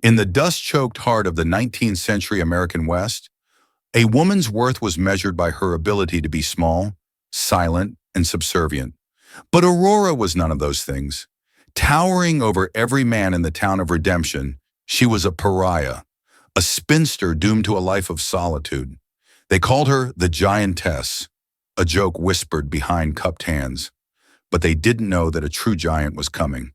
In the dust-choked heart of the 19th century American West, a woman's worth was measured by her ability to be small, silent, and subservient. But Aurora was none of those things. Towering over every man in the town of Redemption, she was a pariah, a spinster doomed to a life of solitude. They called her the Giantess, a joke whispered behind cupped hands. But they didn't know that a true giant was coming.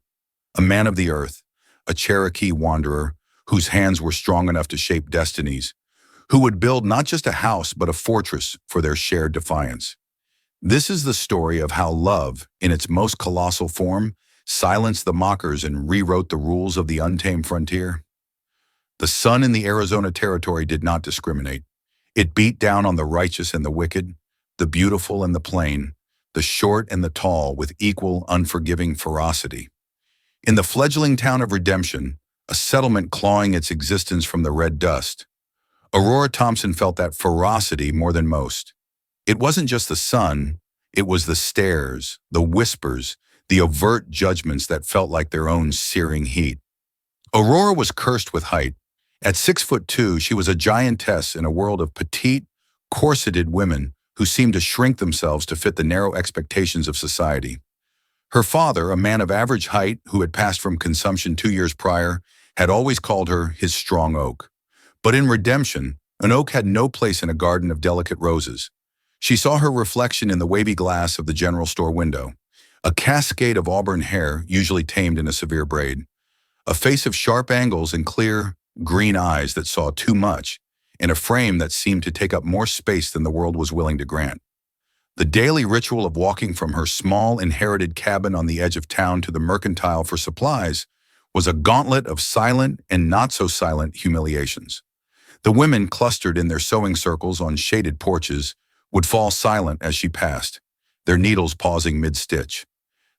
A man of the earth, a Cherokee wanderer whose hands were strong enough to shape destinies, who would build not just a house but a fortress for their shared defiance. This is the story of how love, in its most colossal form, silenced the mockers and rewrote the rules of the untamed frontier. The sun in the Arizona Territory did not discriminate. It beat down on the righteous and the wicked, the beautiful and the plain, the short and the tall with equal, unforgiving ferocity. In the fledgling town of Redemption, a settlement clawing its existence from the red dust, Aurora Thompson felt that ferocity more than most. It wasn't just the sun, it was the stares, the whispers, the overt judgments that felt like their own searing heat. Aurora was cursed with height. At 6'2", she was a giantess in a world of petite, corseted women who seemed to shrink themselves to fit the narrow expectations of society. Her father, a man of average height who had passed from consumption 2 years prior, had always called her his strong oak. But in Redemption, an oak had no place in a garden of delicate roses. She saw her reflection in the wavy glass of the general store window, a cascade of auburn hair usually tamed in a severe braid, a face of sharp angles and clear, green eyes that saw too much, in a frame that seemed to take up more space than the world was willing to grant. The daily ritual of walking from her small inherited cabin on the edge of town to the mercantile for supplies was a gauntlet of silent and not-so-silent humiliations. The women clustered in their sewing circles on shaded porches would fall silent as she passed, their needles pausing mid-stitch.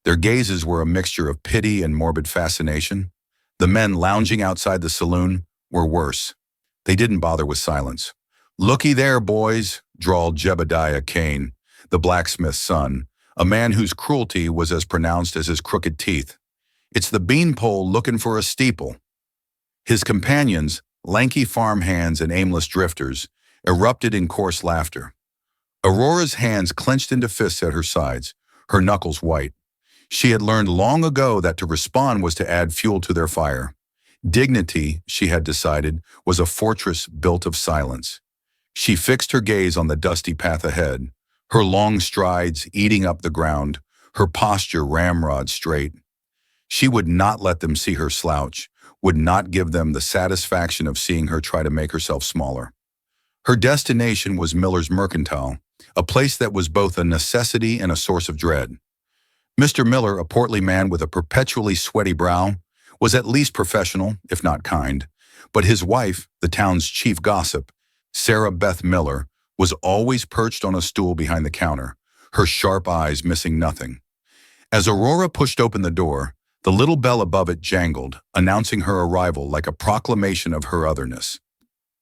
Their gazes were a mixture of pity and morbid fascination. The men lounging outside the saloon were worse. They didn't bother with silence. "Looky there, boys," drawled Jebediah Kane, the blacksmith's son, a man whose cruelty was as pronounced as his crooked teeth. "It's the beanpole looking for a steeple." His companions, lanky farmhands and aimless drifters, erupted in coarse laughter. Aurora's hands clenched into fists at her sides, her knuckles white. She had learned long ago that to respond was to add fuel to their fire. Dignity, she had decided, was a fortress built of silence. She fixed her gaze on the dusty path ahead, her long strides eating up the ground, her posture ramrod straight. She would not let them see her slouch, would not give them the satisfaction of seeing her try to make herself smaller. Her destination was Miller's Mercantile, a place that was both a necessity and a source of dread. Mr. Miller, a portly man with a perpetually sweaty brow, was at least professional, if not kind, but his wife, the town's chief gossip, Sarah Beth Miller, was always perched on a stool behind the counter, her sharp eyes missing nothing. As Aurora pushed open the door, the little bell above it jangled, announcing her arrival like a proclamation of her otherness.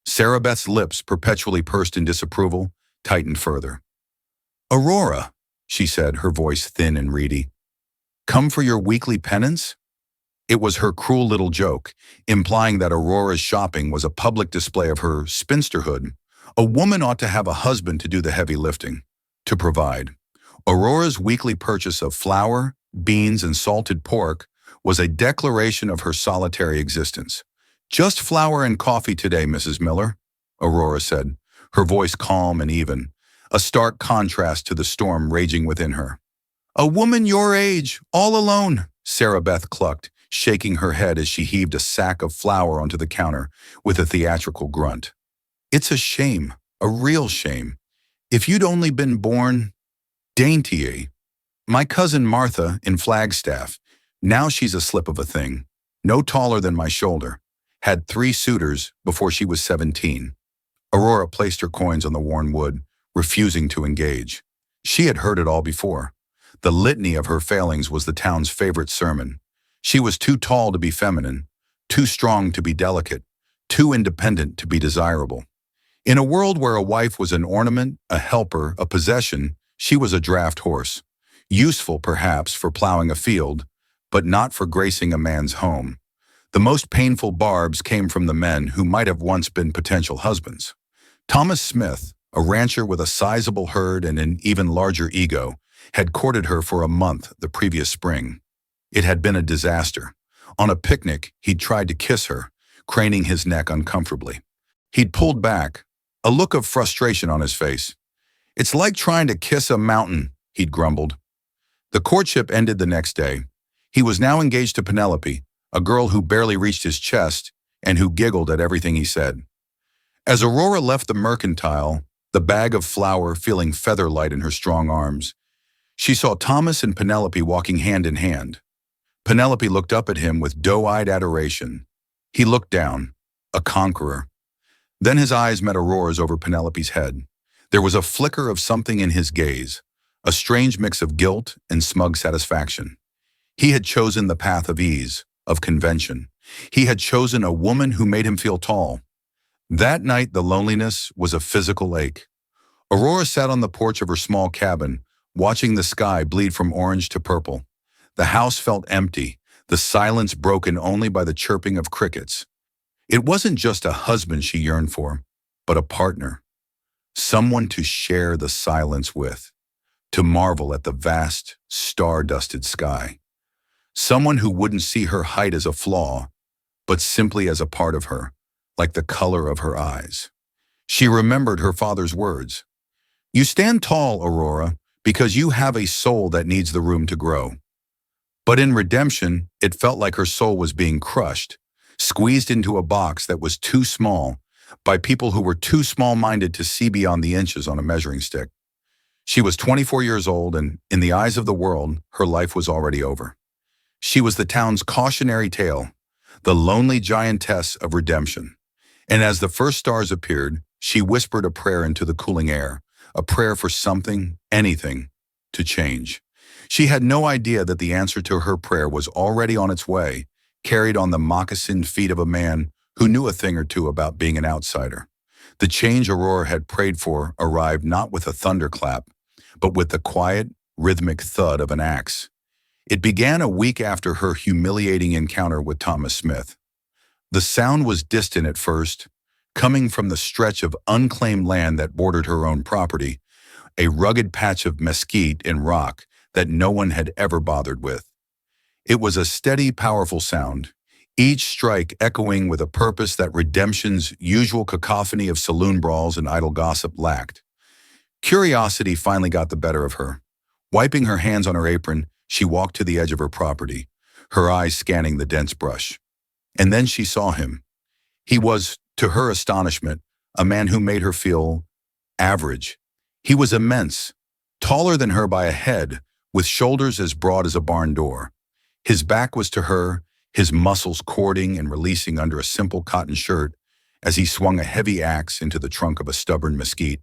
Sarah Beth's lips, perpetually pursed in disapproval, tightened further. "Aurora," she said, her voice thin and reedy. "Come for your weekly penance?" It was her cruel little joke, implying that Aurora's shopping was a public display of her spinsterhood. A woman ought to have a husband to do the heavy lifting, to provide. Aurora's weekly purchase of flour, beans, and salted pork was a declaration of her solitary existence. "Just flour and coffee today, Mrs. Miller," Aurora said, her voice calm and even, a stark contrast to the storm raging within her. "A woman your age, all alone," Sarah Beth clucked, shaking her head as she heaved a sack of flour onto the counter with a theatrical grunt. "It's a shame, a real shame. If you'd only been born dainty. My cousin Martha in Flagstaff, now she's a slip of a thing, no taller than my shoulder, had 3 suitors before she was 17. Aurora placed her coins on the worn wood, refusing to engage. She had heard it all before. The litany of her failings was the town's favorite sermon. She was too tall to be feminine, too strong to be delicate, too independent to be desirable. In a world where a wife was an ornament, a helper, a possession, she was a draft horse, useful perhaps for plowing a field, but not for gracing a man's home. The most painful barbs came from the men who might have once been potential husbands. Thomas Smith, a rancher with a sizable herd and an even larger ego, had courted her for a month the previous spring. It had been a disaster. On a picnic, he'd tried to kiss her, craning his neck uncomfortably. He'd pulled back, a look of frustration on his face. "It's like trying to kiss a mountain," he'd grumbled. The courtship ended the next day. He was now engaged to Penelope, a girl who barely reached his chest and who giggled at everything he said. As Aurora left the mercantile, the bag of flour feeling feather-light in her strong arms, she saw Thomas and Penelope walking hand in hand. Penelope looked up at him with doe-eyed adoration. He looked down, a conqueror. Then his eyes met Aurora's over Penelope's head. There was a flicker of something in his gaze, a strange mix of guilt and smug satisfaction. He had chosen the path of ease, of convention. He had chosen a woman who made him feel tall. That night, the loneliness was a physical ache. Aurora sat on the porch of her small cabin, watching the sky bleed from orange to purple. The house felt empty, the silence broken only by the chirping of crickets. It wasn't just a husband she yearned for, but a partner. Someone to share the silence with, to marvel at the vast, star-dusted sky. Someone who wouldn't see her height as a flaw, but simply as a part of her, like the color of her eyes. She remembered her father's words. "You stand tall, Aurora, because you have a soul that needs the room to grow." But in redemption, it felt like her soul was being crushed, squeezed into a box that was too small, by people who were too small-minded to see beyond the inches on a measuring stick. She was 24 years old, and in the eyes of the world, her life was already over. She was the town's cautionary tale, the lonely giantess of redemption. And as the first stars appeared, she whispered a prayer into the cooling air, a prayer for something, anything, to change. She had no idea that the answer to her prayer was already on its way, carried on the moccasined feet of a man who knew a thing or two about being an outsider. The change Aurora had prayed for arrived not with a thunderclap, but with the quiet, rhythmic thud of an axe. It began a week after her humiliating encounter with Thomas Smith. The sound was distant at first, coming from the stretch of unclaimed land that bordered her own property, a rugged patch of mesquite and rock that no one had ever bothered with. It was a steady, powerful sound, each strike echoing with a purpose that redemption's usual cacophony of saloon brawls and idle gossip lacked. Curiosity finally got the better of her. Wiping her hands on her apron, she walked to the edge of her property, her eyes scanning the dense brush. And then she saw him. He was, to her astonishment, a man who made her feel average. He was immense, taller than her by a head, with shoulders as broad as a barn door. His back was to her, his muscles cording and releasing under a simple cotton shirt as he swung a heavy axe into the trunk of a stubborn mesquite.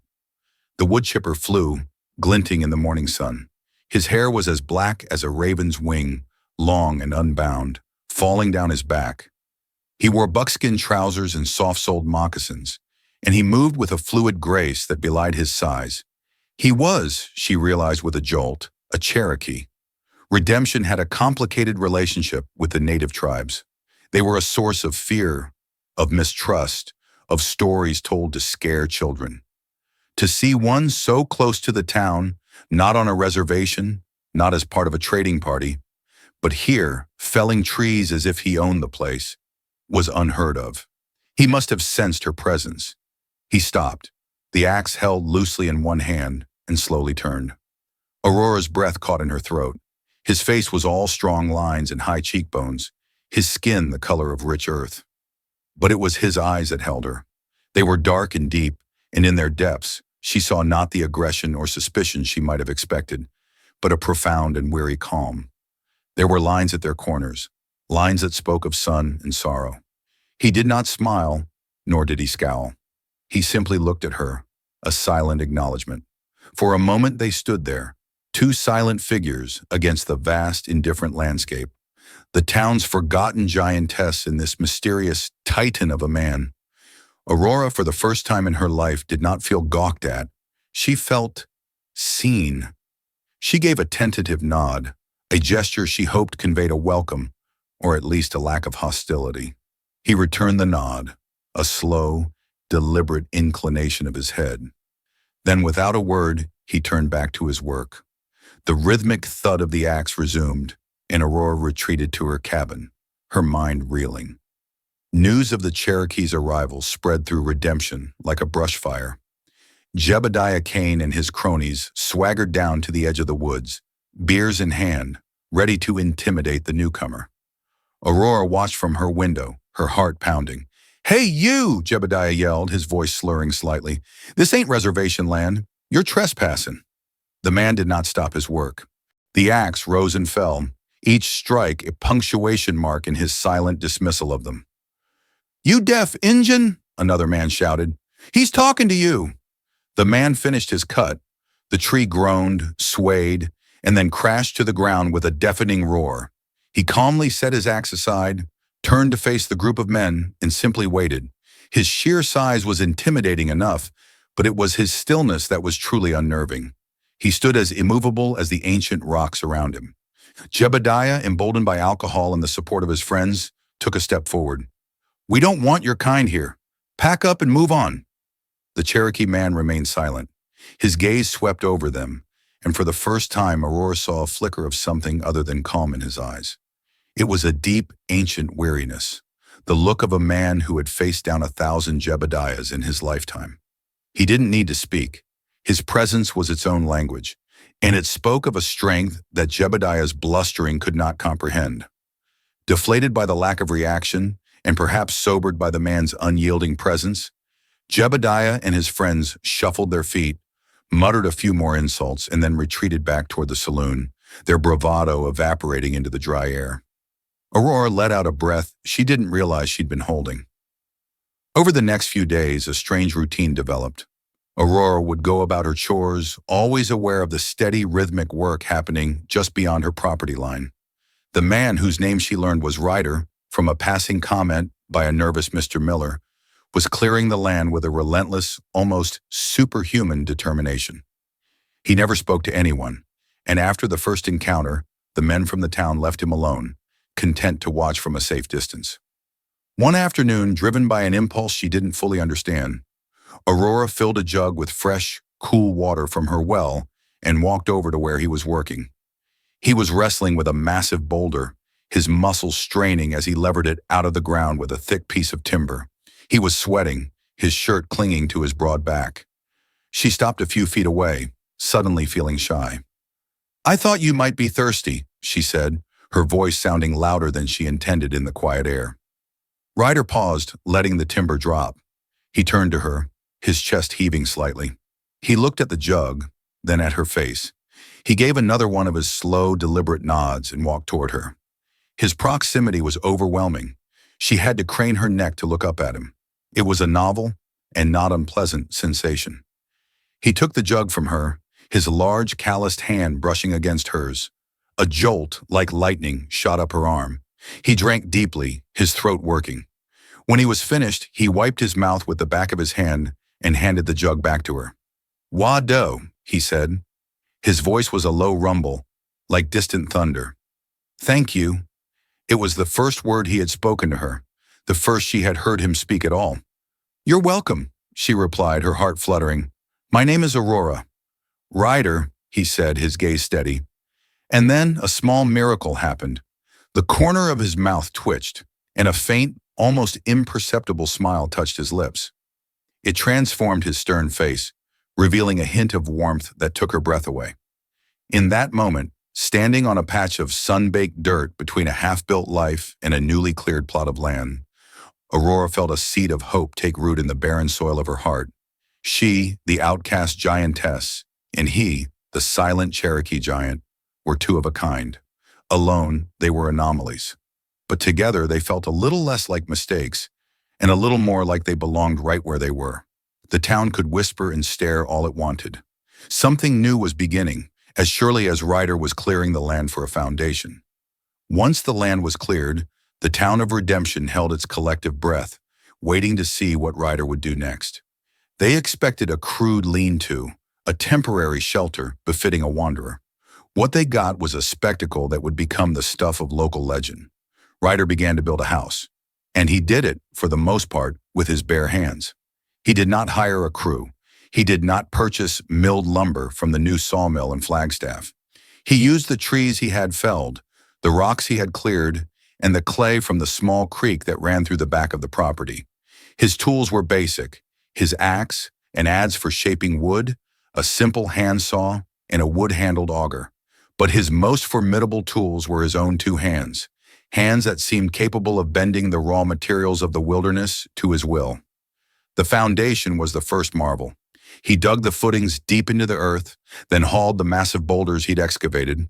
The wood chipper flew, glinting in the morning sun. His hair was as black as a raven's wing, long and unbound, falling down his back. He wore buckskin trousers and soft-soled moccasins, and he moved with a fluid grace that belied his size. He was, she realized with a jolt, a Cherokee. Redemption had a complicated relationship with the native tribes. They were a source of fear, of mistrust, of stories told to scare children. To see one so close to the town, not on a reservation, not as part of a trading party, but here, felling trees as if he owned the place, was unheard of. He must have sensed her presence. He stopped, the axe held loosely in one hand, and slowly turned. Aurora's breath caught in her throat. His face was all strong lines and high cheekbones, his skin the color of rich earth. But it was his eyes that held her. They were dark and deep, and in their depths, she saw not the aggression or suspicion she might have expected, but a profound and weary calm. There were lines at their corners, lines that spoke of sun and sorrow. He did not smile, nor did he scowl. He simply looked at her, a silent acknowledgement. For a moment they stood there, two silent figures against the vast, indifferent landscape, the town's forgotten giantess and this mysterious titan of a man. Aurora, for the first time in her life, did not feel gawked at. She felt seen. She gave a tentative nod, a gesture she hoped conveyed a welcome, or at least a lack of hostility. He returned the nod, a slow, deliberate inclination of his head. Then, without a word, he turned back to his work. The rhythmic thud of the axe resumed, and Aurora retreated to her cabin, her mind reeling. News of the Cherokee's arrival spread through Redemption like a brush fire. Jebediah Kane and his cronies swaggered down to the edge of the woods, beers in hand, ready to intimidate the newcomer. Aurora watched from her window, her heart pounding. "Hey, you!" Jebediah yelled, his voice slurring slightly. "This ain't reservation land. You're trespassing." The man did not stop his work. The axe rose and fell, each strike a punctuation mark in his silent dismissal of them. "You deaf Injun!" another man shouted. "He's talking to you!" The man finished his cut. The tree groaned, swayed, and then crashed to the ground with a deafening roar. He calmly set his axe aside, turned to face the group of men, and simply waited. His sheer size was intimidating enough, but it was his stillness that was truly unnerving. He stood as immovable as the ancient rocks around him. Jebediah, emboldened by alcohol and the support of his friends, took a step forward. "We don't want your kind here. Pack up and move on." The Cherokee man remained silent. His gaze swept over them, and for the first time Aurora saw a flicker of something other than calm in his eyes. It was a deep, ancient weariness, the look of a man who had faced down 1,000 Jebediahs in his lifetime. He didn't need to speak. His presence was its own language, and it spoke of a strength that Jebediah's blustering could not comprehend. Deflated by the lack of reaction, and perhaps sobered by the man's unyielding presence, Jebediah and his friends shuffled their feet, muttered a few more insults, and then retreated back toward the saloon, their bravado evaporating into the dry air. Aurora let out a breath she didn't realize she'd been holding. Over the next few days, a strange routine developed. Aurora would go about her chores, always aware of the steady, rhythmic work happening just beyond her property line. The man whose name she learned was Ryder, from a passing comment by a nervous Mr. Miller, was clearing the land with a relentless, almost superhuman determination. He never spoke to anyone, and after the first encounter, the men from the town left him alone, content to watch from a safe distance. One afternoon, driven by an impulse she didn't fully understand, Aurora filled a jug with fresh, cool water from her well and walked over to where he was working. He was wrestling with a massive boulder, his muscles straining as he levered it out of the ground with a thick piece of timber. He was sweating, his shirt clinging to his broad back. She stopped a few feet away, suddenly feeling shy. "I thought you might be thirsty," she said, her voice sounding louder than she intended in the quiet air. Ryder paused, letting the timber drop. He turned to her, his chest heaving slightly. He looked at the jug, then at her face. He gave another one of his slow, deliberate nods and walked toward her. His proximity was overwhelming. She had to crane her neck to look up at him. It was a novel and not unpleasant sensation. He took the jug from her, his large, calloused hand brushing against hers. A jolt, like lightning, shot up her arm. He drank deeply, his throat working. When he was finished, he wiped his mouth with the back of his hand and handed the jug back to her. "Wah-do," he said. His voice was a low rumble, like distant thunder. "Thank you." It was the first word he had spoken to her, the first she had heard him speak at all. "You're welcome," she replied, her heart fluttering. "My name is Aurora." "Ryder," he said, his gaze steady. And then a small miracle happened. The corner of his mouth twitched, and a faint, almost imperceptible smile touched his lips. It transformed his stern face, revealing a hint of warmth that took her breath away. In that moment, standing on a patch of sun-baked dirt between a half-built life and a newly cleared plot of land, Aurora felt a seed of hope take root in the barren soil of her heart. She, the outcast giantess, and he, the silent Cherokee giant, were two of a kind. Alone, they were anomalies. But together, they felt a little less like mistakes and a little more like they belonged right where they were. The town could whisper and stare all it wanted. Something new was beginning, as surely as Ryder was clearing the land for a foundation. Once the land was cleared, the town of Redemption held its collective breath, waiting to see what Ryder would do next. They expected a crude lean-to, a temporary shelter befitting a wanderer. What they got was a spectacle that would become the stuff of local legend. Ryder began to build a house. And he did it, for the most part, with his bare hands. He did not hire a crew. He did not purchase milled lumber from the new sawmill in Flagstaff. He used the trees he had felled, the rocks he had cleared, and the clay from the small creek that ran through the back of the property. His tools were basic: his axe, an adze for shaping wood, a simple handsaw, and a wood-handled auger. But his most formidable tools were his own two hands, hands that seemed capable of bending the raw materials of the wilderness to his will. The foundation was the first marvel. He dug the footings deep into the earth, then hauled the massive boulders he'd excavated,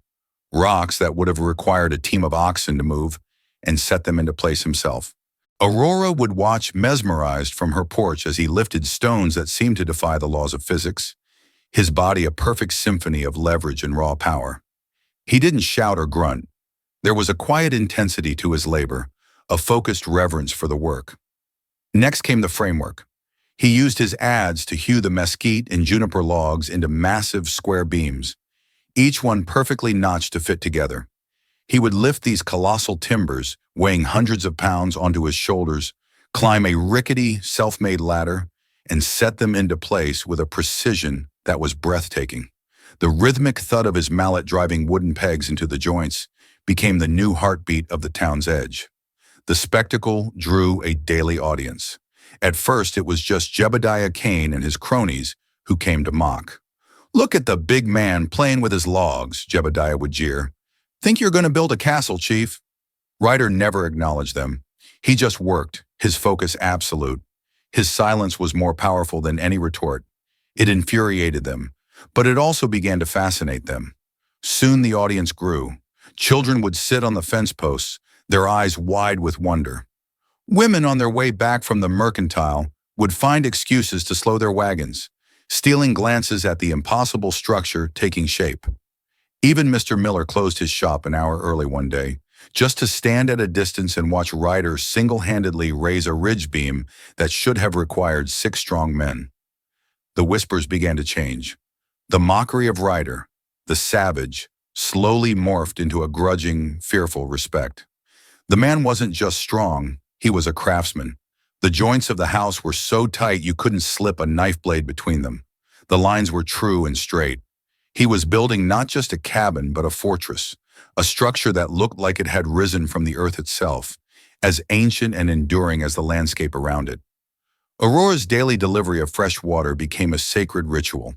rocks that would have required a team of oxen to move, and set them into place himself. Aurora would watch mesmerized from her porch as he lifted stones that seemed to defy the laws of physics, his body a perfect symphony of leverage and raw power. He didn't shout or grunt. There was a quiet intensity to his labor, a focused reverence for the work. Next came the framework. He used his adze to hew the mesquite and juniper logs into massive square beams, each one perfectly notched to fit together. He would lift these colossal timbers, weighing hundreds of pounds, onto his shoulders, climb a rickety, self-made ladder, and set them into place with a precision that was breathtaking. The rhythmic thud of his mallet driving wooden pegs into the joints became the new heartbeat of the town's edge. The spectacle drew a daily audience. At first, it was just Jebediah Kane and his cronies who came to mock. "Look at the big man playing with his logs," Jebediah would jeer. "Think you're going to build a castle, Chief?" Ryder never acknowledged them. He just worked, his focus absolute. His silence was more powerful than any retort. It infuriated them, but it also began to fascinate them. Soon the audience grew. Children would sit on the fence posts, their eyes wide with wonder. Women on their way back from the mercantile would find excuses to slow their wagons, stealing glances at the impossible structure taking shape. Even Mr. Miller closed his shop an hour early one day, just to stand at a distance and watch Ryder single-handedly raise a ridge beam that should have required 6 strong men. The whispers began to change. The mockery of Ryder, the savage, slowly morphed into a grudging, fearful respect. The man wasn't just strong, he was a craftsman. The joints of the house were so tight you couldn't slip a knife blade between them. The lines were true and straight. He was building not just a cabin, but a fortress, a structure that looked like it had risen from the earth itself, as ancient and enduring as the landscape around it. Aurora's daily delivery of fresh water became a sacred ritual.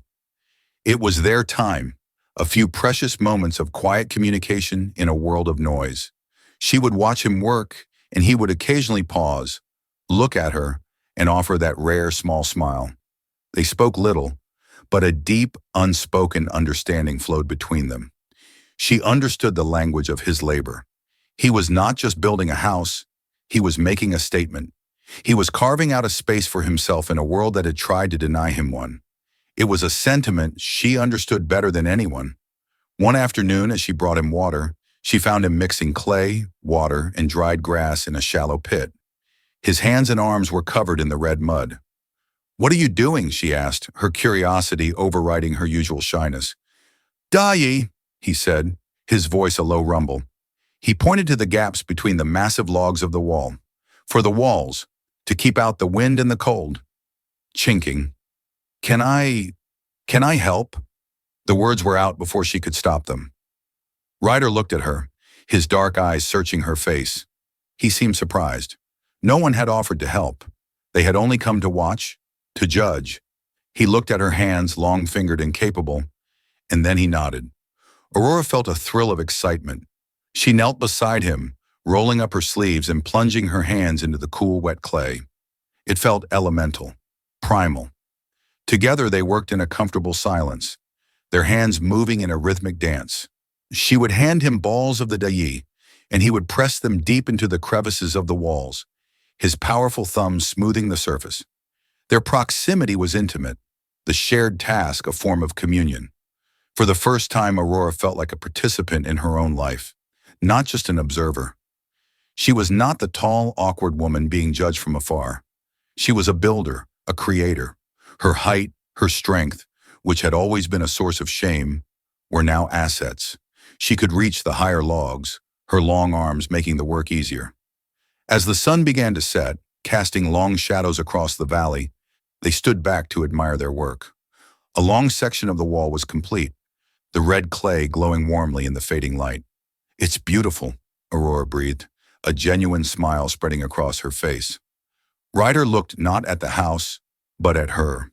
It was their time, a few precious moments of quiet communication in a world of noise. She would watch him work, and he would occasionally pause, look at her, and offer that rare small smile. They spoke little, but a deep, unspoken understanding flowed between them. She understood the language of his labor. He was not just building a house, he was making a statement. He was carving out a space for himself in a world that had tried to deny him one. It was a sentiment she understood better than anyone. One afternoon, as she brought him water, she found him mixing clay, water, and dried grass in a shallow pit. His hands and arms were covered in the red mud. "What are you doing?" she asked, her curiosity overriding her usual shyness. "Dye," he said, his voice a low rumble. He pointed to the gaps between the massive logs of the wall. "For the walls, to keep out the wind and the cold." Chinking. Can I help?" The words were out before she could stop them. Ryder looked at her, his dark eyes searching her face. He seemed surprised. No one had offered to help. They had only come to watch, to judge. He looked at her hands, long-fingered and capable, and then he nodded. Aurora felt a thrill of excitement. She knelt beside him, rolling up her sleeves and plunging her hands into the cool, wet clay. It felt elemental, primal. Together they worked in a comfortable silence, their hands moving in a rhythmic dance. She would hand him balls of the dye, and he would press them deep into the crevices of the walls, his powerful thumbs smoothing the surface. Their proximity was intimate, the shared task a form of communion. For the first time, Aurora felt like a participant in her own life, not just an observer. She was not the tall, awkward woman being judged from afar. She was a builder, a creator. Her height, her strength, which had always been a source of shame, were now assets. She could reach the higher logs, her long arms making the work easier. As the sun began to set, casting long shadows across the valley, they stood back to admire their work. A long section of the wall was complete, the red clay glowing warmly in the fading light. "It's beautiful," Aurora breathed, a genuine smile spreading across her face. Ryder looked not at the house, but at her.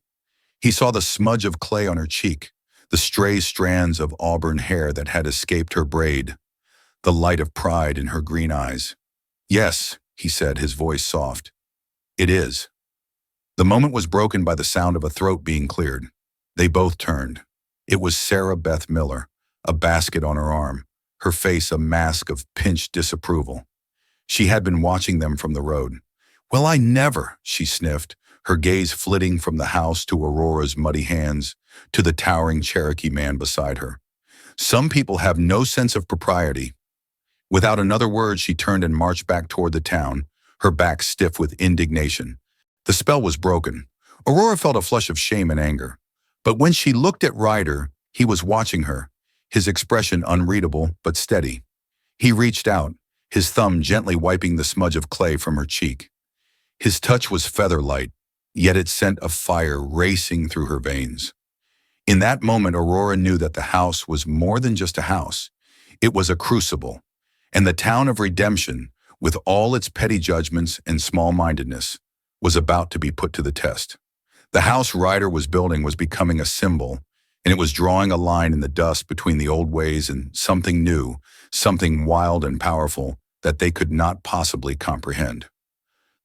He saw the smudge of clay on her cheek, the stray strands of auburn hair that had escaped her braid, the light of pride in her green eyes. "Yes," he said, his voice soft. "It is." The moment was broken by the sound of a throat being cleared. They both turned. It was Sarah Beth Miller, a basket on her arm, her face a mask of pinched disapproval. She had been watching them from the road. "Well, I never," she sniffed, her gaze flitting from the house to Aurora's muddy hands, to the towering Cherokee man beside her. "Some people have no sense of propriety." Without another word, she turned and marched back toward the town, her back stiff with indignation. The spell was broken. Aurora felt a flush of shame and anger. But when she looked at Ryder, he was watching her, his expression unreadable but steady. He reached out, his thumb gently wiping the smudge of clay from her cheek. His touch was feather-light, yet it sent a fire racing through her veins. In that moment, Aurora knew that the house was more than just a house. It was a crucible, and the town of redemption, with all its petty judgments and small-mindedness, was about to be put to the test. The house Ryder was building was becoming a symbol, and it was drawing a line in the dust between the old ways and something new, something wild and powerful that they could not possibly comprehend.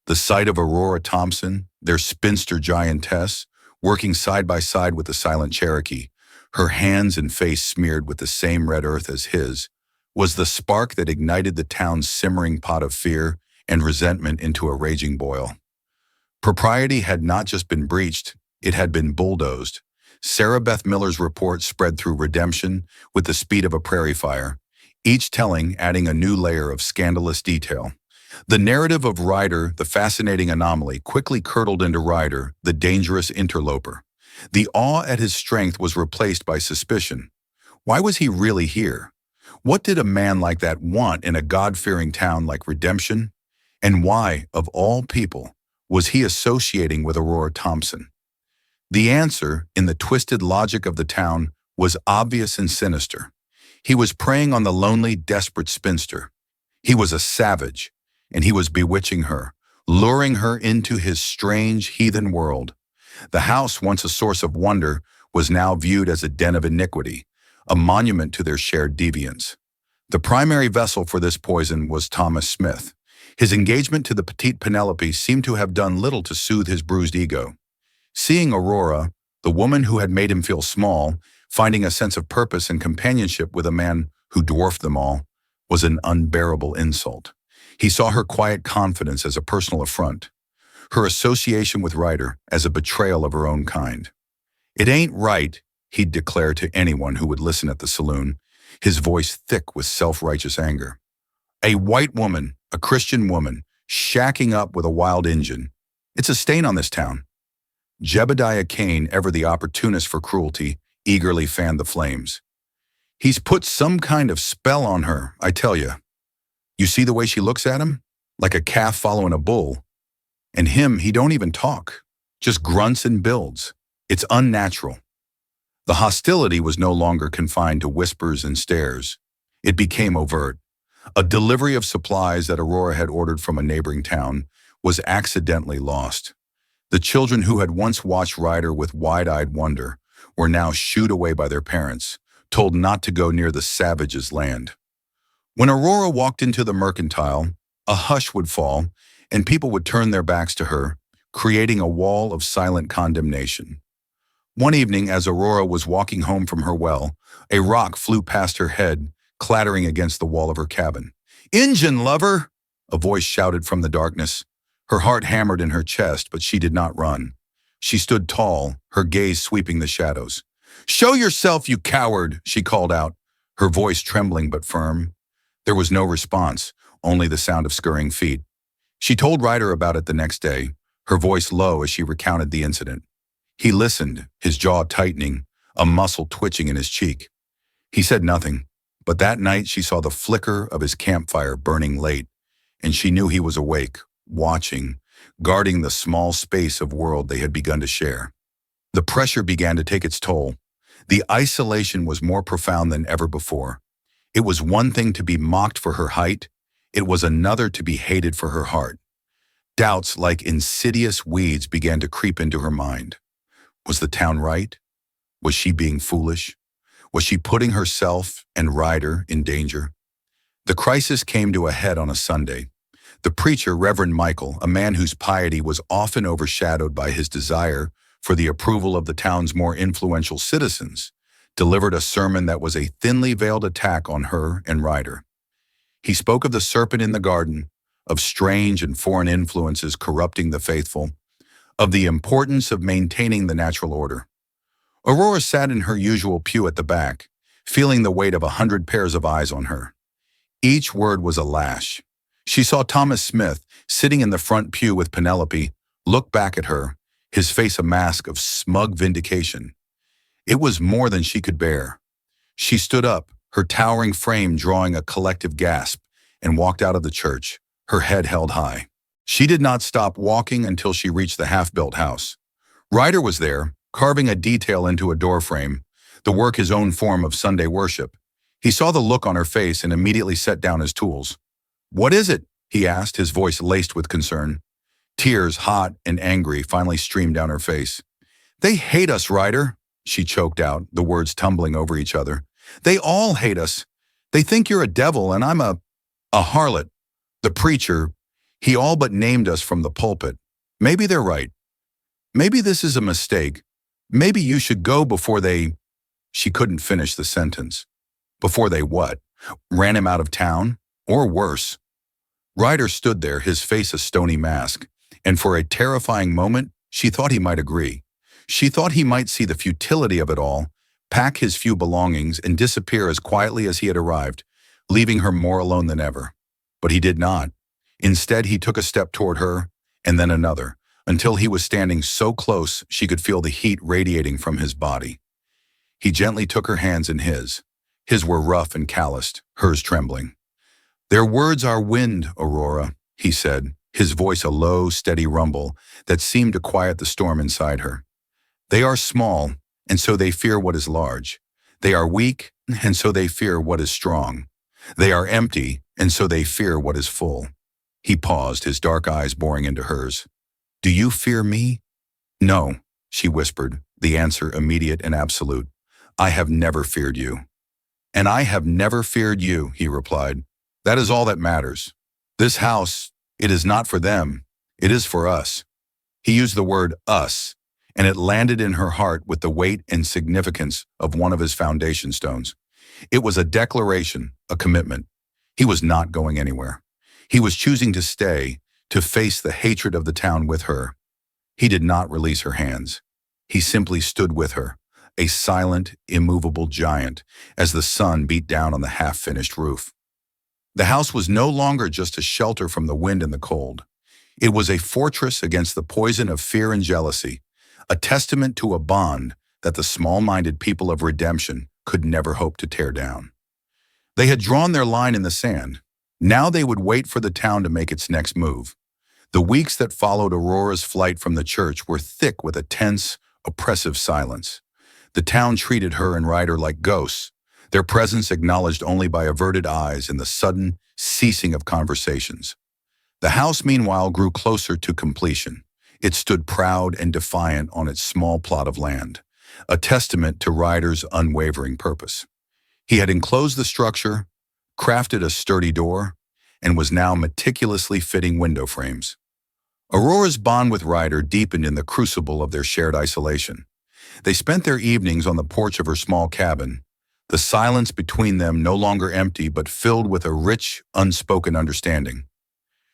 The sight of Aurora Thompson, their spinster giantess, working side by side with the silent Cherokee, her hands and face smeared with the same red earth as his, was the spark that ignited the town's simmering pot of fear and resentment into a raging boil. Propriety had not just been breached, it had been bulldozed. Sarah Beth Miller's report spread through redemption with the speed of a prairie fire, each telling adding a new layer of scandalous detail. The narrative of Ryder, the fascinating anomaly, quickly curdled into Ryder, the dangerous interloper. The awe at his strength was replaced by suspicion. Why was he really here? What did a man like that want in a God-fearing town like Redemption? And why, of all people, was he associating with Aurora Thompson? The answer, in the twisted logic of the town, was obvious and sinister. He was preying on the lonely, desperate spinster. He was a savage, and he was bewitching her, luring her into his strange, heathen world. The house, once a source of wonder, was now viewed as a den of iniquity, a monument to their shared deviance. The primary vessel for this poison was Thomas Smith. His engagement to the petite Penelope seemed to have done little to soothe his bruised ego. Seeing Aurora, the woman who had made him feel small, finding a sense of purpose and companionship with a man who dwarfed them all, was an unbearable insult. He saw her quiet confidence as a personal affront, her association with Ryder as a betrayal of her own kind. "It ain't right," he'd declare to anyone who would listen at the saloon, his voice thick with self-righteous anger. "A white woman, a Christian woman, shacking up with a wild Injun. It's a stain on this town." Jebediah Kane, ever the opportunist for cruelty, eagerly fanned the flames. "He's put some kind of spell on her, I tell you. You see the way she looks at him? Like a calf following a bull. And him, he don't even talk, just grunts and builds. It's unnatural." The hostility was no longer confined to whispers and stares. It became overt. A delivery of supplies that Aurora had ordered from a neighboring town was accidentally lost. The children who had once watched Ryder with wide-eyed wonder were now shooed away by their parents, told not to go near the savage's land. When Aurora walked into the mercantile, a hush would fall, and people would turn their backs to her, creating a wall of silent condemnation. One evening, as Aurora was walking home from her well, a rock flew past her head, clattering against the wall of her cabin. "Injun lover!" a voice shouted from the darkness. Her heart hammered in her chest, but she did not run. She stood tall, her gaze sweeping the shadows. "Show yourself, you coward!" she called out, her voice trembling but firm. There was no response, only the sound of scurrying feet. She told Ryder about it the next day, her voice low as she recounted the incident. He listened, his jaw tightening, a muscle twitching in his cheek. He said nothing, But that night she saw the flicker of his campfire burning late, and she knew he was awake, watching, guarding the small space of world they had begun to share. The pressure began to take its toll. The isolation was more profound than ever before. It was one thing to be mocked for her height, it was another to be hated for her heart. Doubts like insidious weeds began to creep into her mind. Was the town right? Was she being foolish? Was she putting herself and Ryder in danger? The crisis came to a head on a Sunday. The preacher, Reverend Michael, a man whose piety was often overshadowed by his desire for the approval of the town's more influential citizens, delivered a sermon that was a thinly veiled attack on her and Ryder. He spoke of the serpent in the garden, of strange and foreign influences corrupting the faithful, of the importance of maintaining the natural order. Aurora sat in her usual pew at the back, feeling the weight of 100 pairs of eyes on her. Each word was a lash. She saw Thomas Smith, sitting in the front pew with Penelope, look back at her, his face a mask of smug vindication. It was more than she could bear. She stood up, her towering frame drawing a collective gasp, and walked out of the church, her head held high. She did not stop walking until she reached the half-built house. Ryder was there, carving a detail into a doorframe, the work his own form of Sunday worship. He saw the look on her face and immediately set down his tools. "What is it?" he asked, his voice laced with concern. Tears, hot and angry, finally streamed down her face. "They hate us, Ryder," she choked out, the words tumbling over each other. "They all hate us. They think you're a devil and I'm a harlot. The preacher, he all but named us from the pulpit. Maybe they're right. Maybe this is a mistake. Maybe you should go before they—" She couldn't finish the sentence. Before they what? Ran him out of town? Or worse? Ryder stood there, his face a stony mask, and for a terrifying moment, she thought he might agree. She thought he might see the futility of it all, pack his few belongings, and disappear as quietly as he had arrived, leaving her more alone than ever. But he did not. Instead, he took a step toward her, and then another, until he was standing so close she could feel the heat radiating from his body. He gently took her hands in his. His were rough and calloused, hers trembling. "Their words are wind, Aurora," he said, his voice a low, steady rumble that seemed to quiet the storm inside her. "They are small, and so they fear what is large. They are weak, and so they fear what is strong. They are empty, and so they fear what is full." He paused, his dark eyes boring into hers. "Do you fear me?" "No," she whispered, the answer immediate and absolute. "I have never feared you." "And I have never feared you," he replied. "That is all that matters. This house, it is not for them, it is for us." He used the word us, and it landed in her heart with the weight and significance of one of his foundation stones. It was a declaration, a commitment. He was not going anywhere. He was choosing to stay, to face the hatred of the town with her. He did not release her hands. He simply stood with her, a silent, immovable giant, as the sun beat down on the half-finished roof. The house was no longer just a shelter from the wind and the cold. It was a fortress against the poison of fear and jealousy, a testament to a bond that the small-minded people of redemption could never hope to tear down. They had drawn their line in the sand. Now they would wait for the town to make its next move. The weeks that followed Aurora's flight from the church were thick with a tense, oppressive silence. The town treated her and Ryder like ghosts, their presence acknowledged only by averted eyes and the sudden ceasing of conversations. The house, meanwhile, grew closer to completion. It stood proud and defiant on its small plot of land, a testament to Ryder's unwavering purpose. He had enclosed the structure, crafted a sturdy door, and was now meticulously fitting window frames. Aurora's bond with Ryder deepened in the crucible of their shared isolation. They spent their evenings on the porch of her small cabin, the silence between them no longer empty but filled with a rich, unspoken understanding.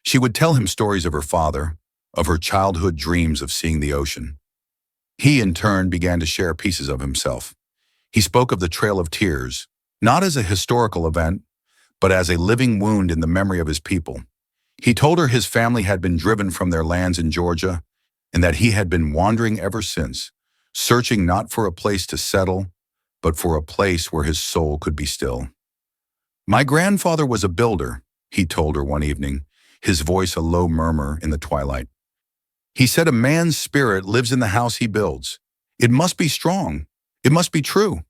She would tell him stories of her father, of her childhood dreams of seeing the ocean. He, in turn, began to share pieces of himself. He spoke of the Trail of Tears, not as a historical event, but as a living wound in the memory of his people. He told her his family had been driven from their lands in Georgia, and that he had been wandering ever since, searching not for a place to settle, but for a place where his soul could be still. My grandfather was a builder, he told her one evening, his voice a low murmur in the twilight. He said a man's spirit lives in the house he builds. It must be strong. It must be true.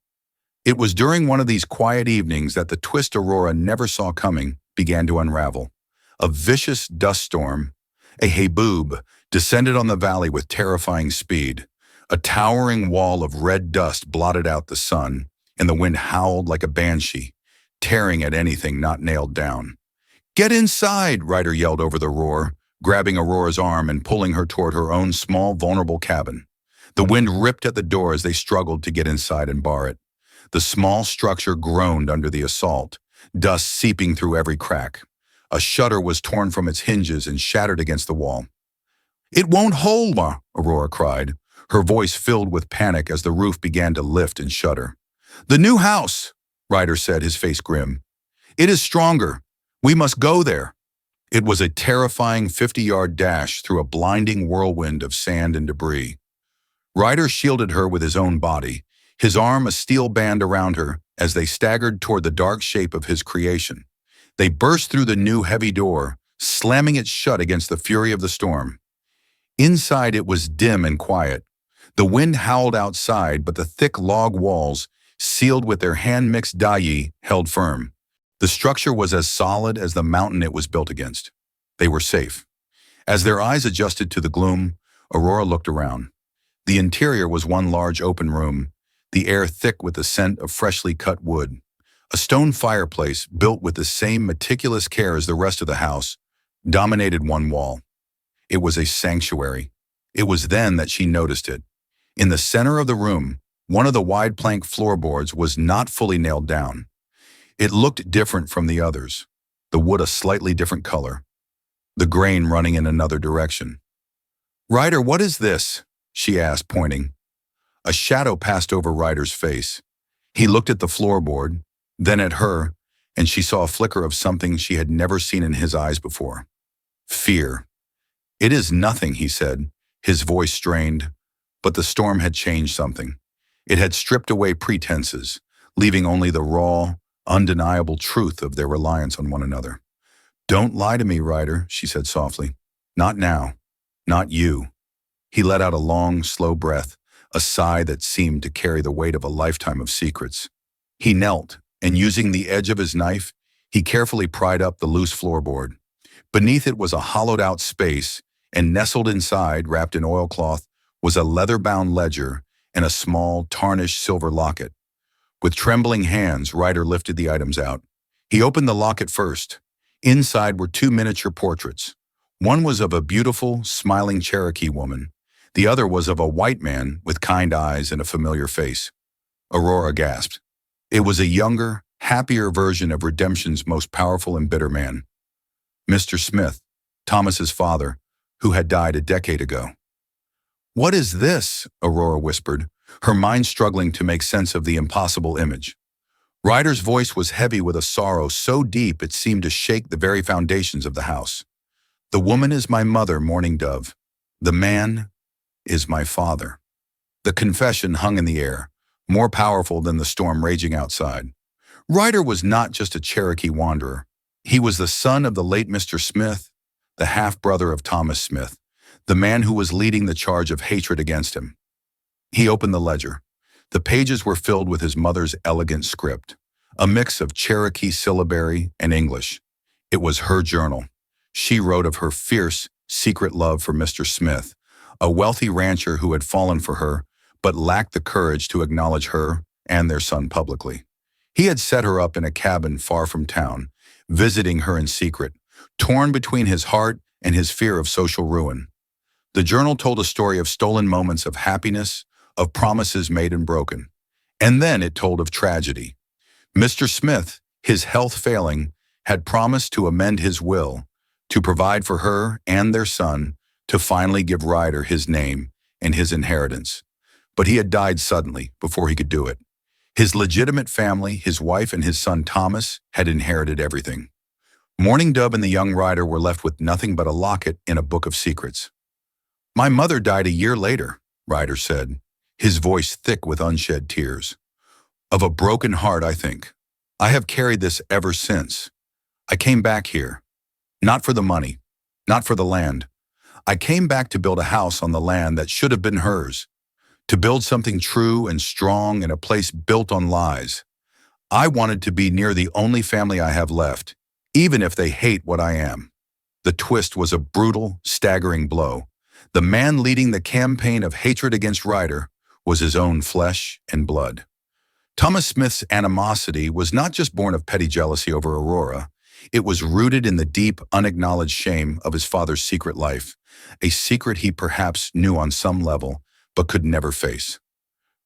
It was during one of these quiet evenings that the twist Aurora never saw coming began to unravel. A vicious dust storm, a haboob, descended on the valley with terrifying speed. A towering wall of red dust blotted out the sun, and the wind howled like a banshee, tearing at anything not nailed down. "Get inside!" Ryder yelled over the roar, grabbing Aurora's arm and pulling her toward her own small, vulnerable cabin. The wind ripped at the door as they struggled to get inside and bar it. The small structure groaned under the assault, dust seeping through every crack. A shutter was torn from its hinges and shattered against the wall. "It won't hold!" Aurora cried, her voice filled with panic as the roof began to lift and shudder. "The new house," Ryder said, his face grim. "It is stronger. We must go there." It was a terrifying 50-yard dash through a blinding whirlwind of sand and debris. Ryder shielded her with his own body, his arm a steel band around her as they staggered toward the dark shape of his creation. They burst through the new heavy door, slamming it shut against the fury of the storm. Inside it was dim and quiet. The wind howled outside, but the thick log walls, sealed with their hand-mixed dye, held firm. The structure was as solid as the mountain it was built against. They were safe. As their eyes adjusted to the gloom, Aurora looked around. The interior was one large open room, the air thick with the scent of freshly cut wood. A stone fireplace, built with the same meticulous care as the rest of the house, dominated one wall. It was a sanctuary. It was then that she noticed it. In the center of the room, one of the wide plank floorboards was not fully nailed down. It looked different from the others, the wood a slightly different color, the grain running in another direction. "Ryder, what is this?" she asked, pointing. A shadow passed over Ryder's face. He looked at the floorboard, then at her, and she saw a flicker of something she had never seen in his eyes before. Fear. "It is nothing," he said, his voice strained, but the storm had changed something. It had stripped away pretenses, leaving only the raw, undeniable truth of their reliance on one another. "Don't lie to me, Ryder," she said softly. "Not now. Not you." He let out a long, slow breath, a sigh that seemed to carry the weight of a lifetime of secrets. He knelt, and using the edge of his knife, he carefully pried up the loose floorboard. Beneath it was a hollowed-out space, and nestled inside, wrapped in oilcloth, was a leather-bound ledger and a small, tarnished silver locket. With trembling hands, Ryder lifted the items out. He opened the locket first. Inside were two miniature portraits. One was of a beautiful, smiling Cherokee woman. The other was of a white man with kind eyes and a familiar face. Aurora gasped. It was a younger, happier version of redemption's most powerful and bitter man. Mr. Smith, Thomas's father, who had died a decade ago. "What is this?" Aurora whispered, her mind struggling to make sense of the impossible image. Ryder's voice was heavy with a sorrow so deep it seemed to shake the very foundations of the house. "The woman is my mother, Mourning Dove. The man is my father." The confession hung in the air, more powerful than the storm raging outside. Ryder was not just a Cherokee wanderer. He was the son of the late Mr. Smith, the half-brother of Thomas Smith, the man who was leading the charge of hatred against him. He opened the ledger. The pages were filled with his mother's elegant script, a mix of Cherokee syllabary and English. It was her journal. She wrote of her fierce, secret love for Mr. Smith, a wealthy rancher who had fallen for her, but lacked the courage to acknowledge her and their son publicly. He had set her up in a cabin far from town, visiting her in secret, torn between his heart and his fear of social ruin. The journal told a story of stolen moments of happiness, of promises made and broken. And then it told of tragedy. Mr. Smith, his health failing, had promised to amend his will, to provide for her and their son, to finally give Ryder his name and his inheritance. But he had died suddenly before he could do it. His legitimate family, his wife and his son Thomas, had inherited everything. Mourning Dove and the young Ryder were left with nothing but a locket in a book of secrets. "My mother died a year later," Ryder said, his voice thick with unshed tears. "Of a broken heart, I think. I have carried this ever since. I came back here, not for the money, not for the land. I came back to build a house on the land that should have been hers, to build something true and strong in a place built on lies. I wanted to be near the only family I have left, even if they hate what I am. The twist was a brutal, staggering blow. The man leading the campaign of hatred against Ryder was his own flesh and blood. Thomas Smith's animosity was not just born of petty jealousy over Aurora. It was rooted in the deep, unacknowledged shame of his father's secret life, a secret he perhaps knew on some level, but could never face.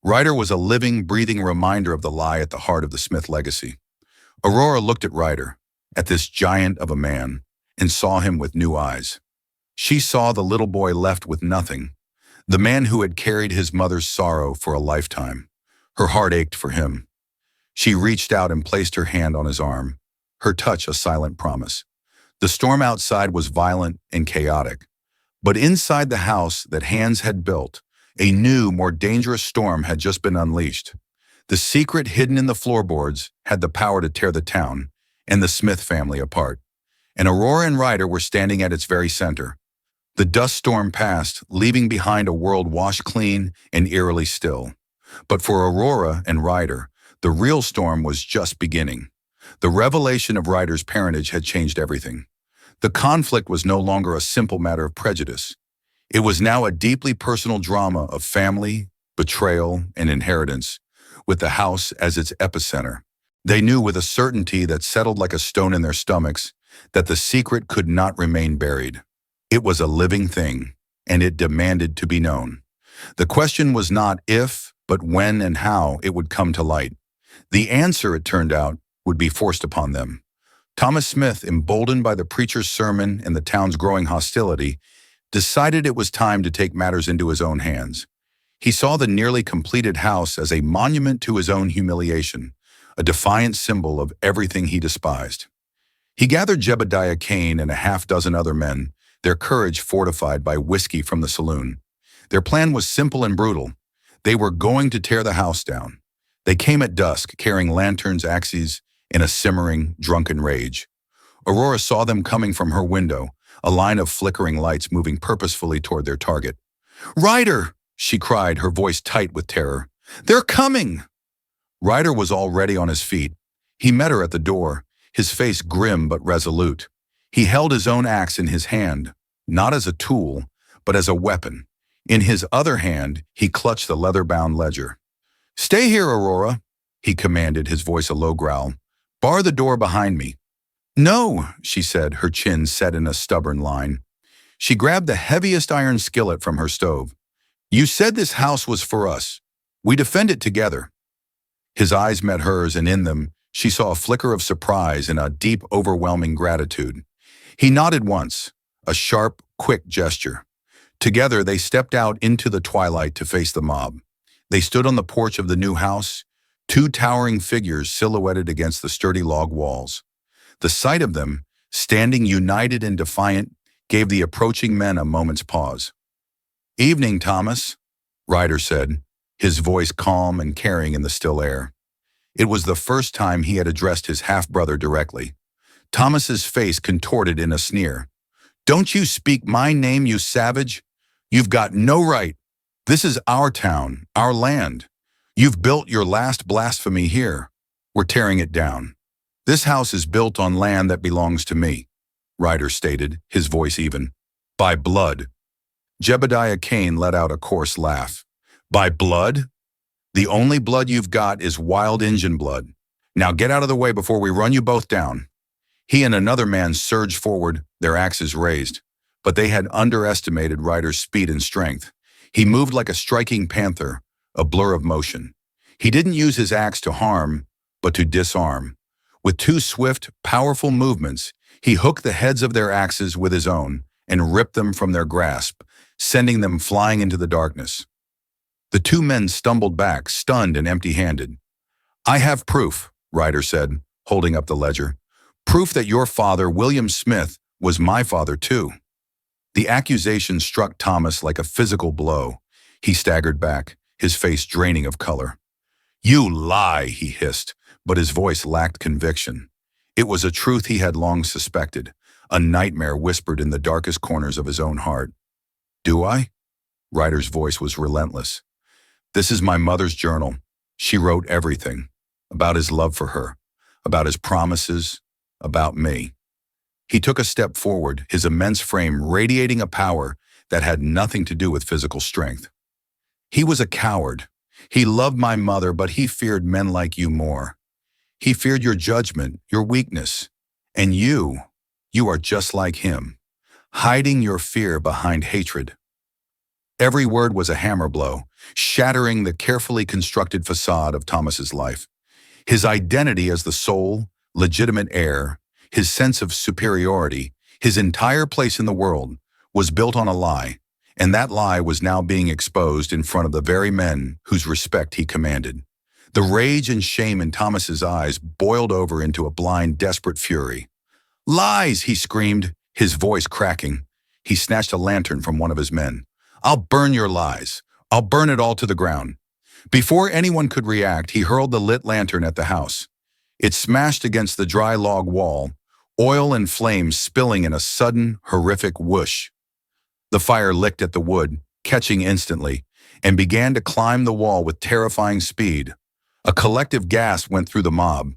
Ryder was a living, breathing reminder of the lie at the heart of the Smith legacy. Aurora looked at Ryder, at this giant of a man, and saw him with new eyes. She saw the little boy left with nothing, the man who had carried his mother's sorrow for a lifetime. Her heart ached for him. She reached out and placed her hand on his arm, her touch a silent promise. The storm outside was violent and chaotic, but inside the house that hands had built, a new, more dangerous storm had just been unleashed. The secret hidden in the floorboards had the power to tear the town and the Smith family apart. And Aurora and Ryder were standing at its very center. The dust storm passed, leaving behind a world washed clean and eerily still. But for Aurora and Ryder, the real storm was just beginning. The revelation of Ryder's parentage had changed everything. The conflict was no longer a simple matter of prejudice. It was now a deeply personal drama of family, betrayal, and inheritance, with the house as its epicenter. They knew with a certainty that settled like a stone in their stomachs that the secret could not remain buried. It was a living thing, and it demanded to be known. The question was not if, but when and how it would come to light. The answer, it turned out, would be forced upon them. Thomas Smith, emboldened by the preacher's sermon and the town's growing hostility, decided it was time to take matters into his own hands. He saw the nearly completed house as a monument to his own humiliation, a defiant symbol of everything he despised. He gathered Jebediah Kane and a half-dozen other men, their courage fortified by whiskey from the saloon. Their plan was simple and brutal. They were going to tear the house down. They came at dusk, carrying lanterns, axes, in a simmering, drunken rage. Aurora saw them coming from her window, a line of flickering lights moving purposefully toward their target. "Ryder!" she cried, her voice tight with terror. "They're coming!" Ryder was already on his feet. He met her at the door, his face grim but resolute. He held his own axe in his hand, not as a tool, but as a weapon. In his other hand, he clutched the leather-bound ledger. "Stay here, Aurora," he commanded, his voice a low growl. "Bar the door behind me." "No," she said, her chin set in a stubborn line. She grabbed the heaviest iron skillet from her stove. "You said this house was for us. We defend it together." His eyes met hers, and in them, she saw a flicker of surprise and a deep, overwhelming gratitude. He nodded once, a sharp, quick gesture. Together, they stepped out into the twilight to face the mob. They stood on the porch of the new house, two towering figures silhouetted against the sturdy log walls. The sight of them, standing united and defiant, gave the approaching men a moment's pause. "Evening, Thomas," Ryder said, his voice calm and caring in the still air. It was the first time he had addressed his half-brother directly. Thomas's face contorted in a sneer. "Don't you speak my name, you savage? You've got no right. This is our town, our land. You've built your last blasphemy here. We're tearing it down. This house is built on land that belongs to me," Ryder stated, his voice even. "By blood." Jebediah Kane let out a coarse laugh. "By blood? The only blood you've got is wild Injun blood. Now get out of the way before we run you both down." He and another man surged forward, their axes raised. But they had underestimated Ryder's speed and strength. He moved like a striking panther, a blur of motion. He didn't use his axe to harm, but to disarm. With two swift, powerful movements, he hooked the heads of their axes with his own and ripped them from their grasp, sending them flying into the darkness. The two men stumbled back, stunned and empty-handed. "I have proof," Ryder said, holding up the ledger. "Proof that your father, William Smith, was my father too." The accusation struck Thomas like a physical blow. He staggered back, his face draining of color. "You lie," he hissed, but his voice lacked conviction. It was a truth he had long suspected, a nightmare whispered in the darkest corners of his own heart. "Do I?" Ryder's voice was relentless. "This is my mother's journal. She wrote everything. About his love for her, about his promises, about me." He took a step forward, his immense frame radiating a power that had nothing to do with physical strength. "He was a coward. He loved my mother, but he feared men like you more. He feared your judgment, your weakness. And you are just like him, hiding your fear behind hatred." Every word was a hammer blow, shattering the carefully constructed facade of Thomas's life. His identity as the sole, legitimate heir, his sense of superiority, his entire place in the world, was built on a lie, and that lie was now being exposed in front of the very men whose respect he commanded. The rage and shame in Thomas's eyes boiled over into a blind, desperate fury. "Lies!" he screamed, his voice cracking. He snatched a lantern from one of his men. "I'll burn your lies. I'll burn it all to the ground." Before anyone could react, he hurled the lit lantern at the house. It smashed against the dry log wall, oil and flames spilling in a sudden, horrific whoosh. The fire licked at the wood, catching instantly, and began to climb the wall with terrifying speed. A collective gasp went through the mob.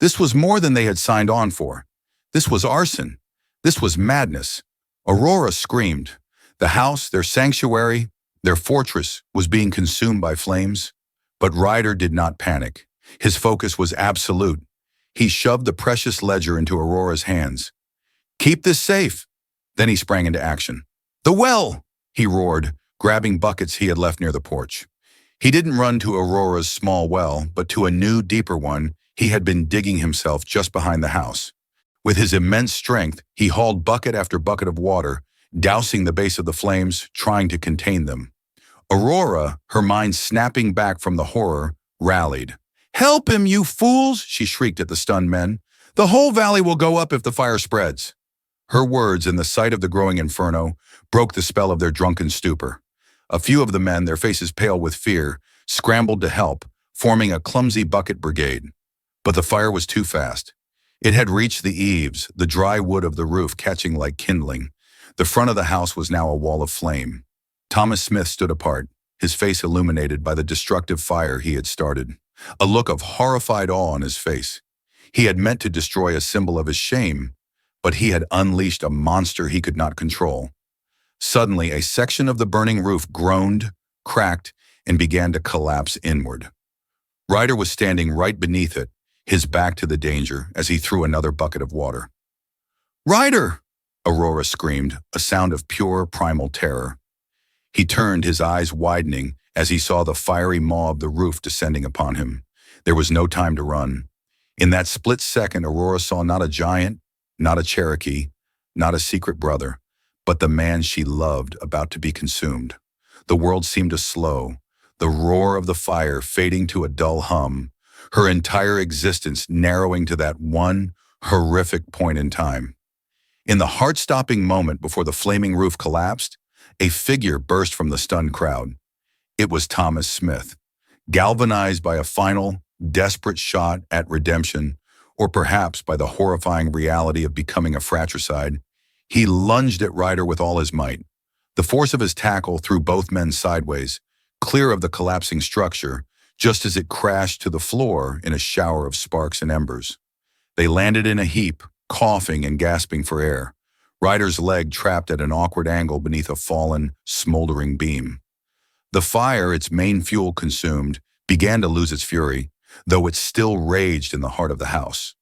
This was more than they had signed on for. This was arson. This was madness. Aurora screamed. The house, their sanctuary, their fortress, was being consumed by flames. But Ryder did not panic. His focus was absolute. He shoved the precious ledger into Aurora's hands. "Keep this safe." Then he sprang into action. "The well!" he roared, grabbing buckets he had left near the porch. He didn't run to Aurora's small well, but to a new, deeper one he had been digging himself just behind the house. With his immense strength, he hauled bucket after bucket of water, dousing the base of the flames, trying to contain them. Aurora, her mind snapping back from the horror, rallied. "Help him, you fools!" she shrieked at the stunned men. "The whole valley will go up if the fire spreads." Her words, in the sight of the growing inferno, broke the spell of their drunken stupor. A few of the men, their faces pale with fear, scrambled to help, forming a clumsy bucket brigade. But the fire was too fast. It had reached the eaves, the dry wood of the roof catching like kindling. The front of the house was now a wall of flame. Thomas Smith stood apart, his face illuminated by the destructive fire he had started, a look of horrified awe on his face. He had meant to destroy a symbol of his shame, but he had unleashed a monster he could not control. Suddenly, a section of the burning roof groaned, cracked, and began to collapse inward. Ryder was standing right beneath it, his back to the danger, as he threw another bucket of water. "Ryder!" Aurora screamed, a sound of pure, primal terror. He turned, his eyes widening, as he saw the fiery maw of the roof descending upon him. There was no time to run. In that split second, Aurora saw not a giant, not a Cherokee, not a secret brother, but the man she loved about to be consumed. The world seemed to slow, the roar of the fire fading to a dull hum, her entire existence narrowing to that one horrific point in time. In the heart-stopping moment before the flaming roof collapsed, a figure burst from the stunned crowd. It was Thomas Smith, galvanized by a final, desperate shot at redemption, or perhaps by the horrifying reality of becoming a fratricide. He lunged at Ryder with all his might. The force of his tackle threw both men sideways, clear of the collapsing structure, just as it crashed to the floor in a shower of sparks and embers. They landed in a heap, coughing and gasping for air, Ryder's leg trapped at an awkward angle beneath a fallen, smoldering beam. The fire, its main fuel consumed, began to lose its fury, though it still raged in the heart of the house.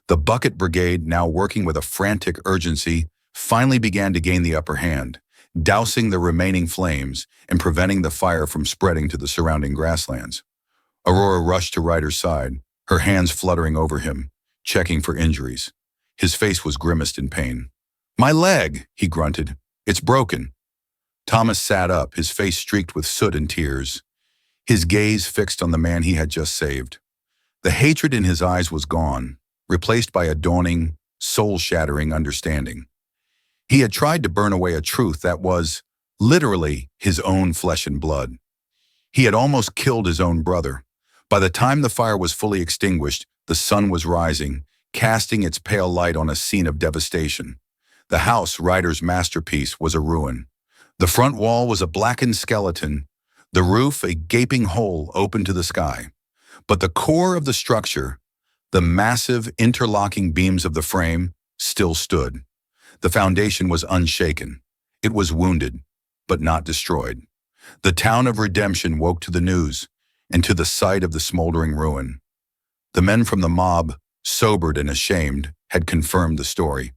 The bucket brigade, now working with a frantic urgency, finally began to gain the upper hand, dousing the remaining flames and preventing the fire from spreading to the surrounding grasslands. Aurora rushed to Ryder's side, her hands fluttering over him, checking for injuries. His face was grimaced in pain. "My leg," he grunted. "It's broken." Thomas sat up, his face streaked with soot and tears, his gaze fixed on the man he had just saved. The hatred in his eyes was gone, replaced by a dawning, soul-shattering understanding. He had tried to burn away a truth that was, literally, his own flesh and blood. He had almost killed his own brother, By the time the fire was fully extinguished, the sun was rising, casting its pale light on a scene of devastation. The house, Ryder's masterpiece, was a ruin. The front wall was a blackened skeleton, the roof a gaping hole open to the sky. But the core of the structure, the massive interlocking beams of the frame, still stood. The foundation was unshaken. It was wounded, but not destroyed. The town of Redemption woke to the news and to the sight of the smoldering ruin. The men from the mob, sobered and ashamed, had confirmed the story.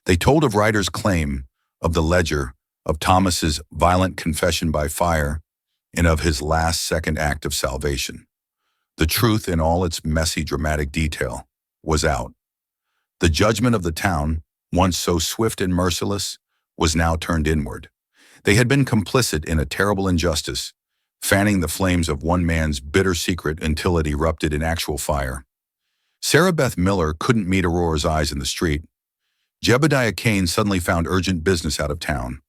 They told of Ryder's claim, of the ledger, of Thomas's violent confession by fire, and of his last-second act of salvation. The truth, in all its messy, dramatic detail, was out. The judgment of the town, once so swift and merciless, was now turned inward. They had been complicit in a terrible injustice, fanning the flames of one man's bitter secret until it erupted in actual fire. Sarah Beth Miller couldn't meet Aurora's eyes in the street. Jebediah Kane suddenly found urgent business out of town.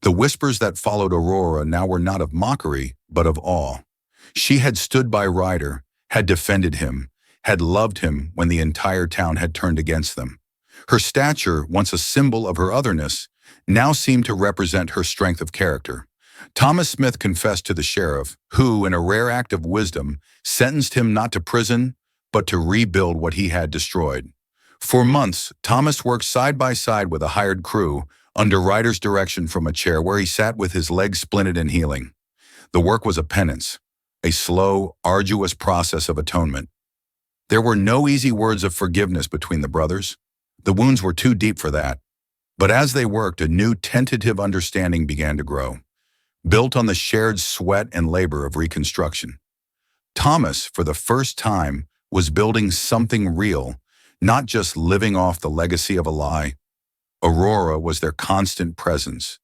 The whispers that followed Aurora now were not of mockery, but of awe. She had stood by Ryder, had defended him, had loved him when the entire town had turned against them. Her stature, once a symbol of her otherness, now seemed to represent her strength of character. Thomas Smith confessed to the sheriff, who, in a rare act of wisdom, sentenced him not to prison, but to rebuild what he had destroyed. For months, Thomas worked side by side with a hired crew, under Ryder's direction from a chair where he sat with his legs splinted and healing. The work was a penance, a slow, arduous process of atonement. There were no easy words of forgiveness between the brothers. The wounds were too deep for that. But as they worked, a new tentative understanding began to grow, built on the shared sweat and labor of reconstruction. Thomas, for the first time, was building something real, not just living off the legacy of a lie. Aurora was their constant presence,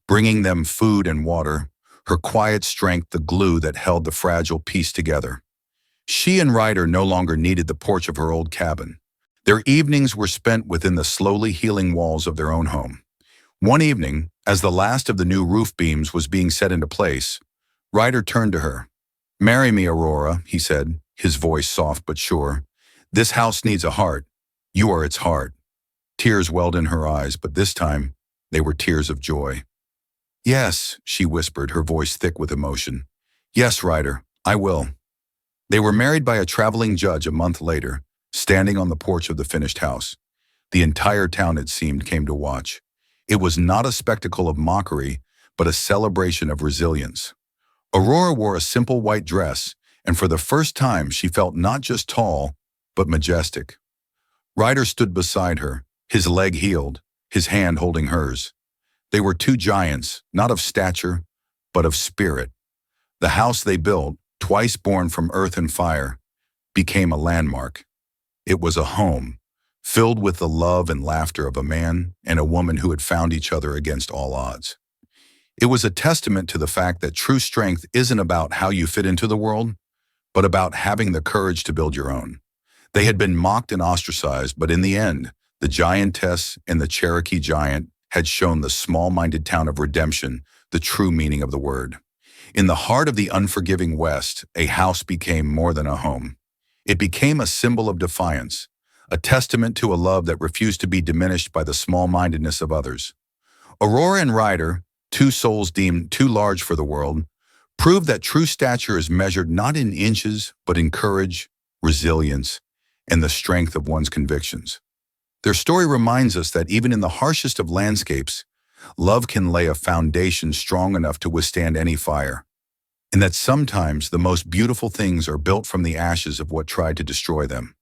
bringing them food and water, her quiet strength the glue that held the fragile piece together. She and Ryder no longer needed the porch of her old cabin. Their evenings were spent within the slowly healing walls of their own home. One evening, as the last of the new roof beams was being set into place, Ryder turned to her. "Marry me, Aurora," he said, his voice soft but sure. "This house needs a heart. You are its heart." Tears welled in her eyes, but this time they were tears of joy. "Yes," she whispered, her voice thick with emotion. "Yes, Ryder, I will." They were married by a traveling judge a month later, standing on the porch of the finished house. The entire town, it seemed, came to watch. It was not a spectacle of mockery, but a celebration of resilience. Aurora wore a simple white dress, and for the first time she felt not just tall, but majestic. Ryder stood beside her, his leg healed, his hand holding hers. They were two giants, not of stature, but of spirit. The house they built, twice born from earth and fire, became a landmark. It was a home, filled with the love and laughter of a man and a woman who had found each other against all odds. It was a testament to the fact that true strength isn't about how you fit into the world, but about having the courage to build your own. They had been mocked and ostracized, but in the end, the giantess and the Cherokee giant had shown the small-minded town of Redemption the true meaning of the word. In the heart of the unforgiving West, a house became more than a home. It became a symbol of defiance, a testament to a love that refused to be diminished by the small-mindedness of others. Aurora and Ryder, two souls deemed too large for the world, proved that true stature is measured not in inches, but in courage, resilience, and the strength of one's convictions. Their story reminds us that even in the harshest of landscapes, love can lay a foundation strong enough to withstand any fire, and that sometimes the most beautiful things are built from the ashes of what tried to destroy them.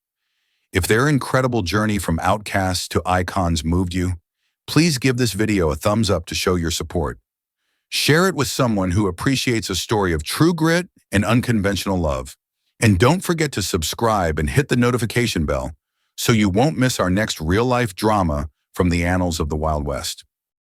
If their incredible journey from outcasts to icons moved you, please give this video a thumbs up to show your support. Share it with someone who appreciates a story of true grit and unconventional love. And don't forget to subscribe and hit the notification bell so you won't miss our next real-life drama from the annals of the Wild West.